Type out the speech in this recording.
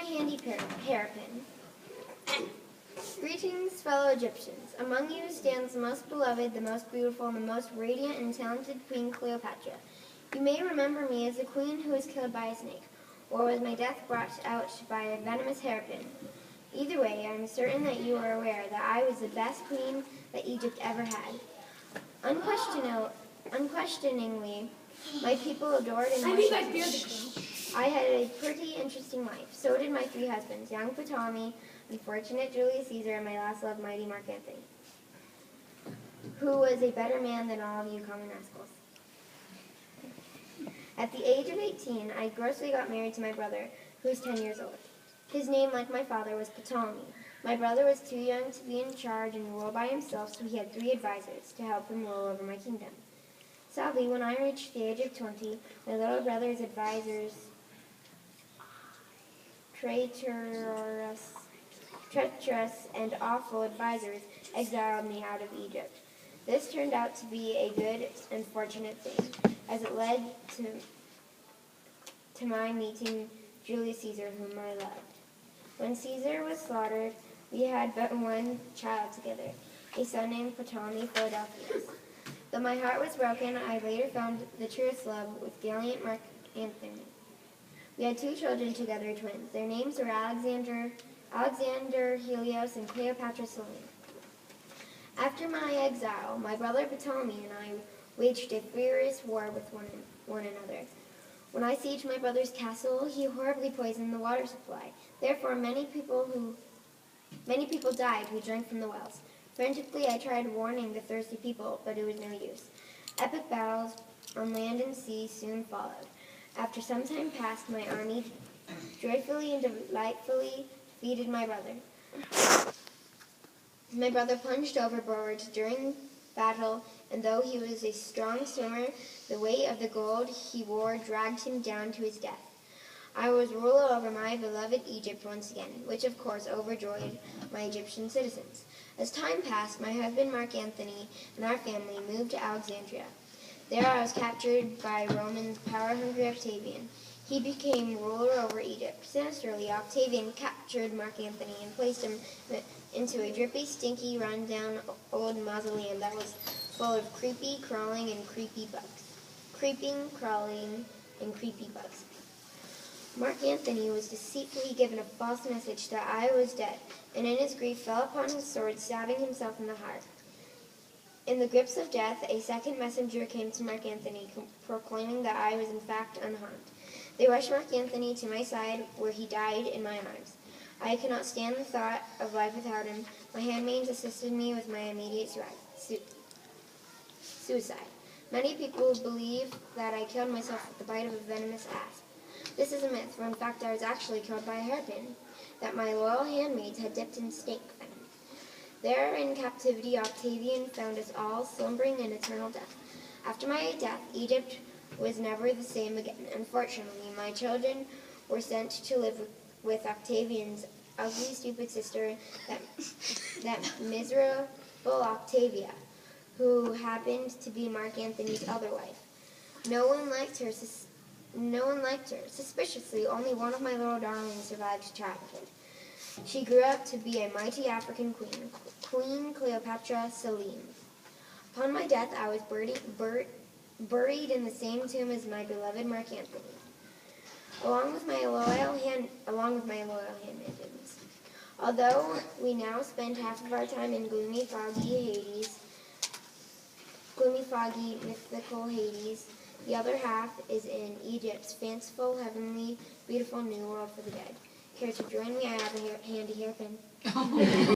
handy hairpin. Greetings, fellow Egyptians. Among you stands the most beloved, the most beautiful, and the most radiant and talented Queen Cleopatra. You may remember me as the queen who was killed by a snake, or was my death brought out by a venomous hairpin. Either way, I am certain that you are aware that I was the best queen that Egypt ever had. Unquestioningly, my people adored and worshipped me. I had a pretty interesting life. So did my 3 husbands, young Ptolemy, unfortunate Julius Caesar, and my last love, mighty Mark Antony, who was a better man than all of you common rascals. At the age of 18, I grossly got married to my brother, who was 10 years old. His name, like my father, was Ptolemy. My brother was too young to be in charge and rule by himself, so he had 3 advisors to help him rule over my kingdom. Sadly, when I reached the age of 20, my little brother's advisors, treacherous and awful advisors, exiled me out of Egypt. This turned out to be a good and fortunate thing, as it led to my meeting Julius Caesar, whom I loved. When Caesar was slaughtered, we had but one child together, a son named Ptolemy Philadelphus. Though my heart was broken, I later found the truest love with gallant Mark Antony. We had 2 children together, twins. Their names were Alexander Helios and Cleopatra Selene. After my exile, my brother Ptolemy and I waged a furious war with one another. When I sieged my brother's castle, he horribly poisoned the water supply. Therefore, many people died who drank from the wells. Frantically, I tried warning the thirsty people, but it was no use. Epic battles on land and sea soon followed. After some time passed, my army joyfully and delightfully defeated my brother. My brother plunged overboard during battle, and though he was a strong swimmer, the weight of the gold he wore dragged him down to his death. I was ruler over my beloved Egypt once again, which of course overjoyed my Egyptian citizens. As time passed, my husband Mark Antony and our family moved to Alexandria. There I was captured by Roman power-hungry Octavian. He became ruler over Egypt. Sinisterly, Octavian captured Mark Antony and placed him into a drippy, stinky, run-down old mausoleum that was full of creeping, crawling, and creepy bugs. Mark Antony was deceitfully given a false message that I was dead, and in his grief fell upon his sword, stabbing himself in the heart. In the grips of death, a second messenger came to Mark Antony, proclaiming that I was in fact unharmed. They rushed Mark Antony to my side, where he died in my arms. I could not stand the thought of life without him. My handmaids assisted me with my immediate suicide. Many people believe that I killed myself with the bite of a venomous asp. This is a myth, for in fact I was actually killed by a hairpin that my loyal handmaids had dipped in snake venom. There in captivity, Octavian found us all slumbering in eternal death. After my death, Egypt was never the same again. Unfortunately, my children were sent to live with Octavian's ugly, stupid sister, that miserable Octavia, who happened to be Mark Antony's other wife. No one liked her. Suspiciously, only one of my little darlings survived childhood. She grew up to be a mighty African queen, Queen Cleopatra Selene. Upon my death, I was buried in the same tomb as my beloved Mark Antony, along with my loyal handmaidens. Although we now spend half of our time in gloomy, foggy, mythical Hades, the other half is in Egypt's fanciful, heavenly, beautiful new world for the dead. Care to join me? I have a handy hairpin.